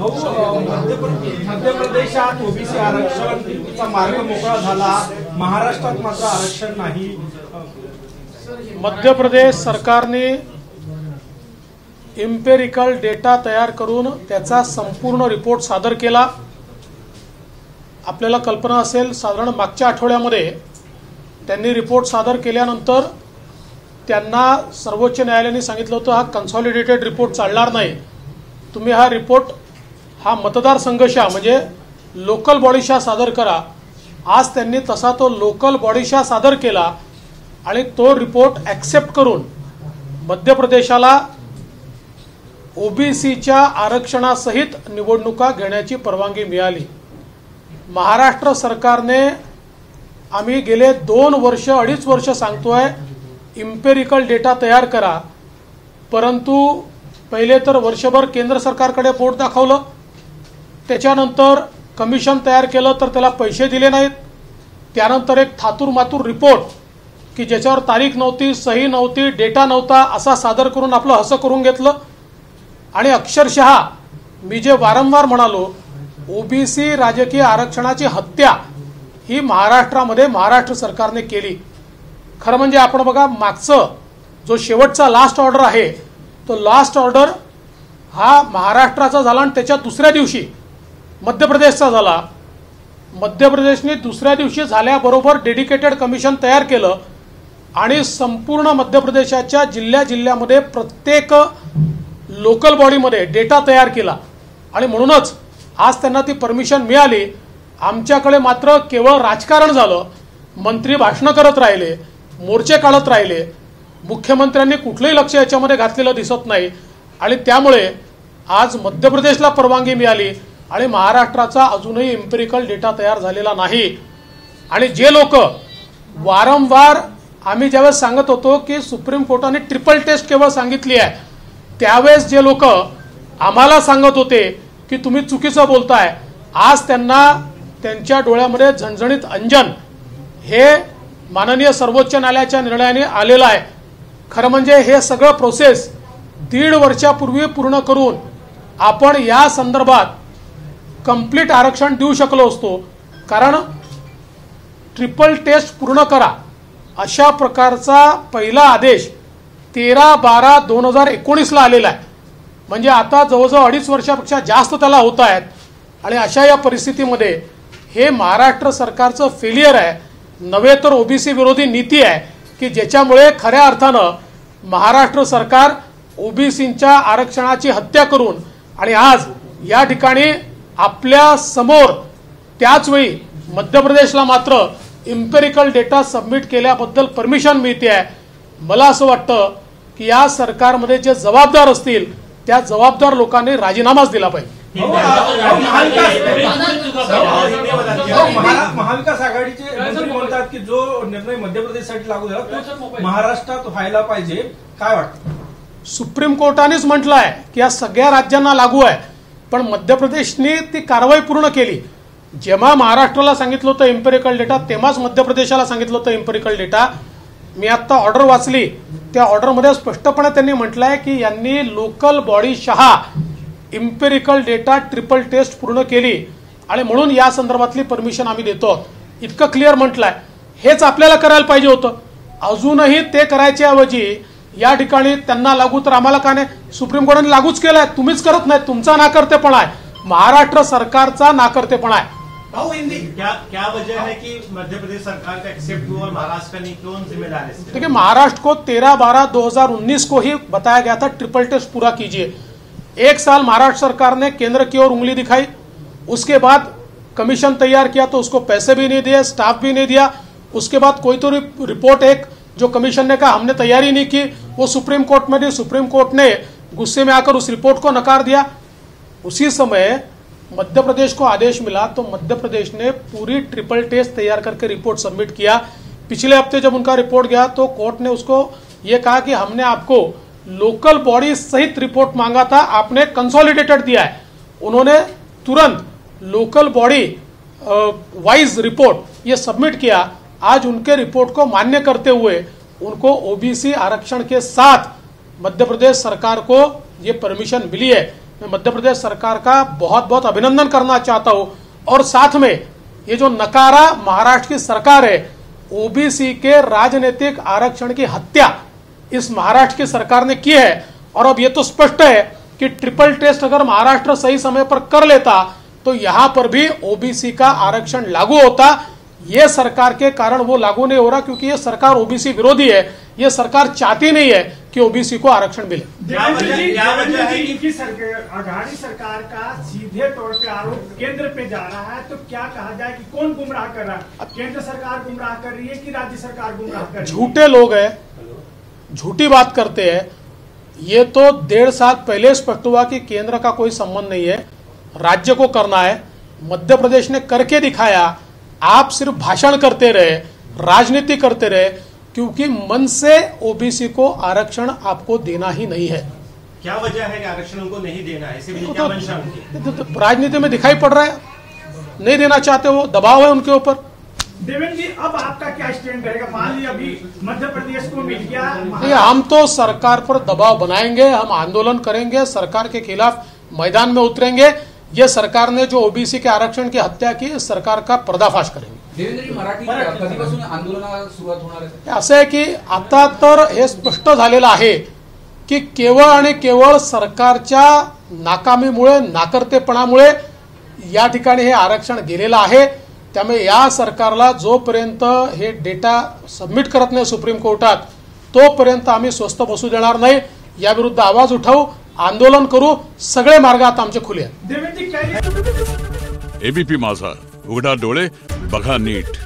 मध्य प्रदेशात ओबीसी आरक्षणाचा मार्ग मोकळा झाला, महाराष्ट्रात मात्र आरक्षण नाही। मध्य प्रदेश सरकारने एम्पिरिकल डेटा तयार करून त्याचा संपूर्ण रिपोर्ट सादर केला। आपल्याला कल्पना असेल, साधारण मागच्या आठवड्यामध्ये त्यांनी रिपोर्ट सादर केल्यानंतर त्यांना सर्वोच्च न्यायालयाने सांगितलं होतं हा कन्सॉलिडेटेड रिपोर्ट चालणार नाही, तुम्ही हा रिपोर्ट हा मतदारसंघशा म्हणजे लोकल बॉडीशा सादर करा। आज त्यांनी तसा तो लोकल बॉडीशा सादर केला आणि तो रिपोर्ट ॲक्सेप्ट करून मध्य प्रदेशाला ओबीसीच्या आरक्षणासहित निवडणुका घेण्याची परवानगी मिळाली। महाराष्ट्र सरकारने आम्ही गेले 2 वर्ष 2.5 वर्ष सांगतोय एम्पिरिकल डेटा तयार करा, परंतु पहिले तर वर्षभर केंद्र सरकारकडे बोट दाखवलं, त्याच्यानंतर कमिशन तयार केलं तर त्याला पैसे दिले नाहीत, त्यानंतर एक थातूर मातूर रिपोर्ट की ज्याच्यावर तारीख नव्हती, सही नव्हती, डेटा नव्हता असा सादर करून आपलं हसं करून घेतलं। आणि अक्षरशः मी जे वारंवार म्हणालो ओबीसी राजकीय आरक्षणाची हत्या ही महाराष्ट्रामध्ये महाराष्ट्र सरकारने केली। खरं म्हणजे आपण बघा, मागचं जो शेवटचा लास्ट ऑर्डर आहे तो लास्ट ऑर्डर हा महाराष्ट्राचा झाला आणि त्याच्या दुसऱ्या दिवशी मध्य प्रदेशचा झाला। मध्य प्रदेशने दुसऱ्या दिवशी झाल्याबरोबर डेडिकेटेड कमिशन तयार केलं आणि संपूर्ण मध्य प्रदेशाच्या जिल्ह्यामध्ये प्रत्येक लोकल बॉडीमध्ये डेटा तयार केला आणि म्हणूनच आज त्यांना ती परमिशन मिळाली। आमच्याकडे मात्र केवळ राजकारण झालं, मंत्री भाषणं करत राहिले, मोर्चे काढत राहिले, मुख्यमंत्र्यांनी कुठलंही लक्ष याच्यामध्ये घातलेलं दिसत नाही आणि त्यामुळे आज मध्य प्रदेशला परवानगी मिळाली आणि महाराष्ट्राचा अजूनही एम्पिरिकल डेटा तयार झालेला नाही। आणि जे लोक वारंवार आम्ही ज्यावेळेस सांगत होतो की सुप्रीम कोर्टाने ट्रिपल टेस्ट केवळ सांगितली आहे, त्यावेळेस जे लोक आम्हाला सांगत होते की तुम्ही चुकीचं बोलताय, आज त्यांना त्यांच्या डोळ्यामध्ये झणझणीत अंजन हे माननीय सर्वोच्च न्यायालयाच्या निर्णयाने आलेलं आहे। खरं म्हणजे हे सगळं प्रोसेस 1.5 वर्षापूर्वी पूर्ण करून आपण या संदर्भात कंप्लीट आरक्षण देऊ शकलो असतो, कारण ट्रिपल टेस्ट पूर्ण करा अशा प्रकारचा पहिला आदेश 13/12/2019 ला आलेला आहे। म्हणजे आता जवळजवळ 2.5 वर्षापेक्षा जास्त त्याला होत आहेत आणि अशा या परिस्थितीमध्ये हे महाराष्ट्र सरकारचं फेलियर आहे, नव्हे तर ओबीसी विरोधी नीती आहे की ज्याच्यामुळे खऱ्या अर्थानं महाराष्ट्र सरकार ओबीसींच्या आरक्षणाची हत्या करून आणि आज या ठिकाणी आपल्या समोर त्याच वेळी मध्य प्रदेशला मात्र एम्पिरिकल डेटा सबमिट केल्याबद्दल परमिशन मिळते आहे। मला असं वाटतं की या सरकारमध्ये जे जबाबदार असतील त्या जबाबदार लोकांनी राजीनामाच दिला पाहिजे। महाविकास आघाडीचे मंत्री म्हणतात की जो निर्णय मध्य प्रदेशसाठी लागू झाला तो महाराष्ट्रात व्हायला पाहिजे, काय वाटतं? सुप्रीम कोर्टानेच म्हटलं आहे की या सगळ्या राज्यांना लागू आहे, पण मध्य प्रदेशने ती कारवाई पूर्ण केली। जेव्हा महाराष्ट्राला सांगितलं होतं एम्पिरिकल डेटा तेव्हाच मध्य प्रदेशाला सांगितलं होतं एम्पिरिकल डेटा। मी आता ऑर्डर वाचली, त्या ऑर्डरमध्ये स्पष्टपणे त्यांनी म्हटलं आहे की यांनी लोकल बॉडी शहा एम्पिरिकल डेटा ट्रिपल टेस्ट पूर्ण केली आणि म्हणून या संदर्भातली परमिशन आम्ही देतो, इतकं क्लिअर म्हटलंय। हेच आपल्याला करायला पाहिजे होतं, अजूनही ते करायच्या ऐवजी या ठिकाणी त्यांना लागू तर आम्हाला का नाही, सुप्रीम कोर्टाने लागूच केलंय, तुम्हीच करत नाही, तुमचा नाकर्तेपणा आहे, महाराष्ट्र सरकारचा नाकर्तेपणा आहे। क्या वजह है कि मध्य प्रदेश सरकार का एक्सेप्ट हुआ और महाराष्ट्र का नहीं, कौन जिम्मेदार है? देखिए, महाराष्ट्र को 13/12/2019 को ही बताया गया था ट्रिपल टेस्ट पूरा कीजिए। 1 साल महाराष्ट्र सरकार ने केंद्र की ओर उंगली दिखाई, उसके बाद कमीशन तैयार किया तो उसको पैसे भी नहीं दिए, स्टाफ भी नहीं दिया। उसके बाद कोई तो रिपोर्ट एक जो कमीशन ने कहा हमने तैयारी नहीं की, वो सुप्रीम कोर्ट में दी, सुप्रीम कोर्ट ने गुस्से में आकर उस रिपोर्ट को नकार दिया। उसी समय मध्य प्रदेश को आदेश मिला तो मध्य प्रदेश ने पूरी ट्रिपल टेस्ट तैयार करके रिपोर्ट सबमिट किया। पिछले हफ्ते जब उनका रिपोर्ट गया तो कोर्ट ने उसको ये कहा कि हमने आपको लोकल बॉडी सहित रिपोर्ट मांगा था, आपने कंसोलिडेटेड दिया है। उन्होंने तुरंत लोकल बॉडी वाइज रिपोर्ट ये सबमिट किया। आज उनके रिपोर्ट को मान्य करते हुए उनको ओबीसी आरक्षण के साथ मध्य प्रदेश सरकार को ये परमिशन मिली है। मैं मध्य प्रदेश सरकार का बहुत बहुत अभिनंदन करना चाहता हूं। और साथ में ये जो नकारा महाराष्ट्र की सरकार है, ओबीसी के राजनीतिक आरक्षण की हत्या इस महाराष्ट्र की सरकार ने की है। और अब ये तो स्पष्ट है कि ट्रिपल टेस्ट अगर महाराष्ट्र सही समय पर कर लेता तो यहां पर भी ओबीसी का आरक्षण लागू होता। ये सरकार के कारण वो लागू नहीं हो रहा, क्योंकि ये सरकार ओबीसी विरोधी है। ये सरकार चाहती नहीं है कि ओबीसी को आरक्षण मिले। आघाड़ी सरकार का सीधे तौर पे आरोप केंद्र पे जा रहा है, तो क्या कहा जाए कि कौन गुमराह कर रहा है? केंद्र सरकार गुमराह कर रही है कि राज्य सरकार गुमराह कर रही है? झूठे लोग हैं, झूठी बात करते हैं। ये तो 1.5 साल पहले स्पष्ट हुआ कि केंद्र का कोई संबंध नहीं है, राज्य को करना है। मध्य प्रदेश ने करके दिखाया। आप सिर्फ भाषण करते रहे, राजनीति करते रहे, क्योंकि मन से ओबीसी को आरक्षण आपको देना ही नहीं है। क्या वजह है कि आरक्षण उनको नहीं देना है? इसी वजह क्या मंशा उनकी? तो राजनीति में दिखाई पड़ रहा है, नहीं देना चाहते, वो दबाव है उनके ऊपर। देवेंद्र जी, अब आपका क्या स्टैंड रहेगा? मान लीजिए अभी मध्य प्रदेश को मिल गया, हम तो सरकार पर दबाव बनाएंगे, हम आंदोलन करेंगे, सरकार के खिलाफ मैदान में उतरेंगे। ये सरकार ने जो ओबीसी के आरक्षण की हत्या की, इस सरकार का पर्दाफाश करेंगे। देवेंद्र मराठी कधीपासून आंदोलनाला सुरुवात होणार आहे? असं आहे की आता तर हे स्पष्ट झालेलं आहे की केवळ आणि केवळ सरकारच्या नाकामीमुळे, नाकर्तेपणामुळे या ठिकाणी हे आरक्षण गेलेलं आहे। त्यामुळे या सरकारला जोपर्यंत हे डेटा सबमिट करत नाही सुप्रीम कोर्टात, तोपर्यंत आम्ही स्वस्थ बसू देणार नाही। याविरुद्ध आवाज उठावू, आंदोलन करू, सगळे मार्ग आता आमचे खुले आहेत। एबीपी माझा, उघडा डोळे बघा नीट।